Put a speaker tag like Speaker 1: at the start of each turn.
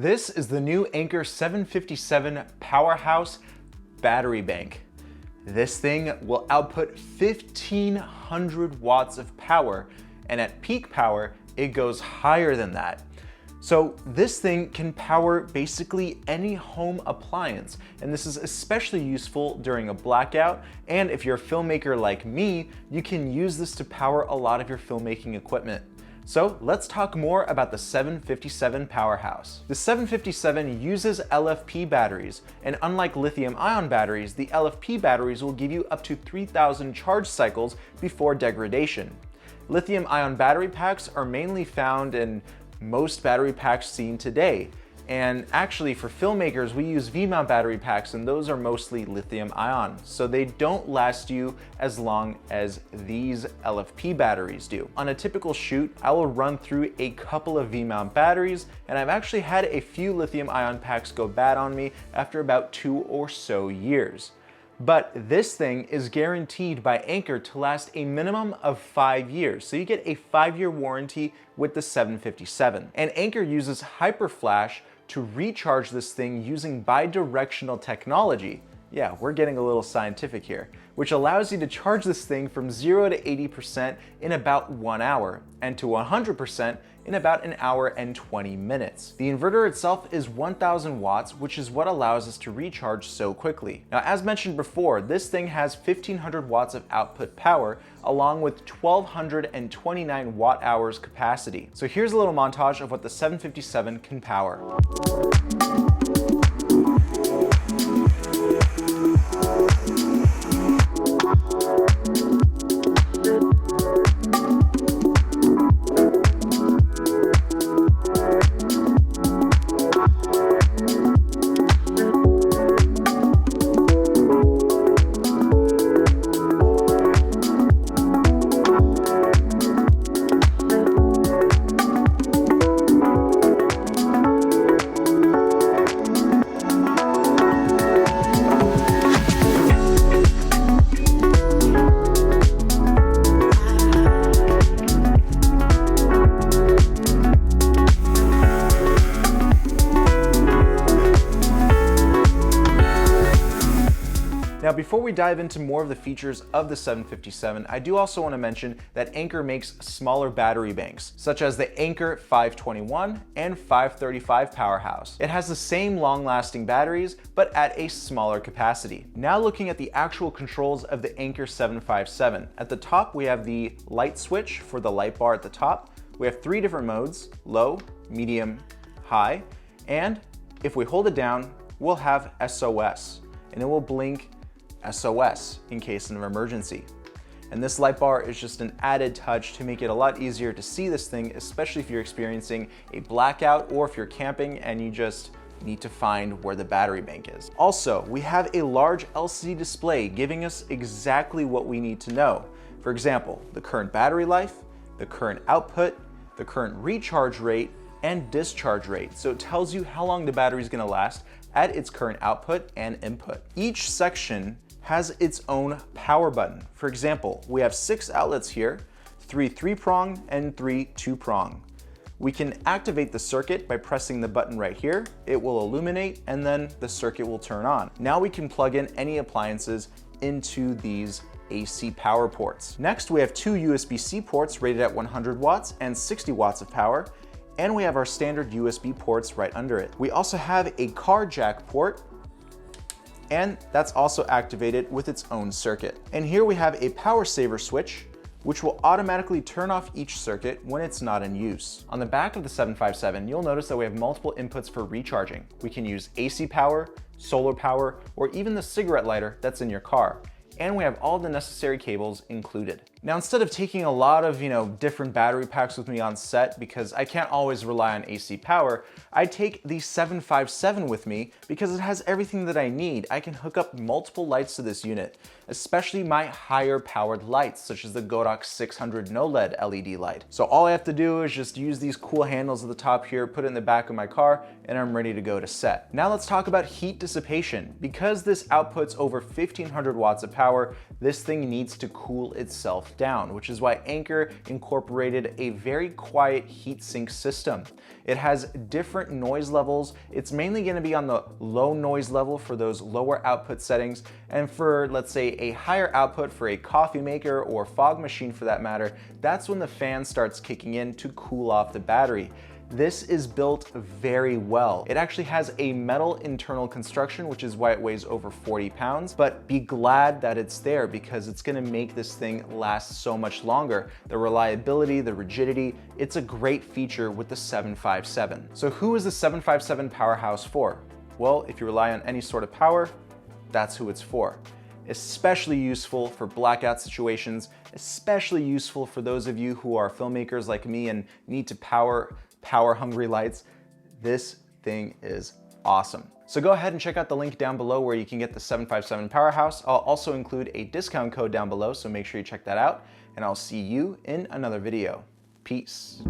Speaker 1: This is the new Anker 757 PowerHouse battery bank. This thing will output 1,500 watts of power, and at peak power, it goes higher than that. So this thing can power basically any home appliance, and this is especially useful during a blackout, and if you're a filmmaker like me, you can use this to power a lot of your filmmaking equipment. So let's talk more about the 757 PowerHouse. The 757 uses LFP batteries, and unlike lithium-ion batteries, the LFP batteries will give you up to 3,000 charge cycles before degradation. Lithium-ion battery packs are mainly found in most battery packs seen today. And actually for filmmakers, we use V-mount battery packs, and those are mostly lithium ion. So they don't last you as long as these LFP batteries do. On a typical shoot, I will run through a couple of V-mount batteries, and I've actually had a few lithium ion packs go bad on me after about 2 or so years. But this thing is guaranteed by Anker to last a minimum of 5 years. So you get a 5-year warranty with the 757. And Anker uses HyperFlash to recharge this thing using bidirectional technology. Yeah, we're getting a little scientific here, which allows you to charge this thing from 0 to 80% in about 1 hour and to 100% in about 1 hour and 20 minutes. The inverter itself is 1,000 watts, which is what allows us to recharge so quickly. Now, as mentioned before, this thing has 1,500 watts of output power, along with 1,229 watt hours capacity. So here's a little montage of what the 757 can power. Now, before we dive into more of the features of the 757, I do also want to mention that Anker makes smaller battery banks, such as the Anker 521 and 535 PowerHouse. It has the same long-lasting batteries, but at a smaller capacity. Now looking at the actual controls of the Anker 757. At the top, we have the light switch for the light bar at the top. We have 3 different modes: low, medium, high, and if we hold it down, we'll have SOS, and it will blink SOS in case of an emergency. And this light bar is just an added touch to make it a lot easier to see this thing, especially if you're experiencing a blackout or if you're camping and you just need to find where the battery bank is. Also, we have a large LCD display giving us exactly what we need to know. For example, the current battery life, the current output, the current recharge rate, and discharge rate. So it tells you how long the battery is going to last at its current output and input. Each section has its own power button. For example, we have 6 outlets here, 3 3-prong and 3 2-prong. We can activate the circuit by pressing the button right here. It will illuminate and then the circuit will turn on. Now we can plug in any appliances into these AC power ports. Next, we have 2 USB-C ports rated at 100 watts and 60 watts of power, and we have our standard USB ports right under it. We also have a car jack port, and that's also activated with its own circuit. And here we have a power saver switch, which will automatically turn off each circuit when it's not in use. On the back of the 757, you'll notice that we have multiple inputs for recharging. We can use AC power, solar power, or even the cigarette lighter that's in your car. And we have all the necessary cables included. Now, instead of taking a lot of, different battery packs with me on set because I can't always rely on AC power, I take the 757 with me because it has everything that I need. I can hook up multiple lights to this unit, especially my higher powered lights, such as the Godox 600 no LED LED light. So all I have to do is just use these cool handles at the top here, put it in the back of my car, and I'm ready to go to set. Now let's talk about heat dissipation. Because this outputs over 1,500 watts of power, this thing needs to cool itself stepped down, which is why Anker incorporated a very quiet heatsink system. It has different noise levels. It's mainly going to be on the low noise level for those lower output settings, and for, let's say, a higher output for a coffee maker or fog machine for that matter, that's when the fan starts kicking in to cool off the battery. This is built very well. It actually has a metal internal construction, which is why it weighs over 40 pounds, but be glad that it's there because it's gonna make this thing last so much longer. The reliability, the rigidity, it's a great feature with the 757. So who is the 757 PowerHouse for? Well, if you rely on any sort of power, that's who it's for. Especially useful for blackout situations, especially useful for those of you who are filmmakers like me and need to power hungry lights. This thing is awesome. So go ahead and check out the link down below where you can get the 757 PowerHouse. I'll also include a discount code down below, so make sure you check that out, and I'll see you in another video. Peace.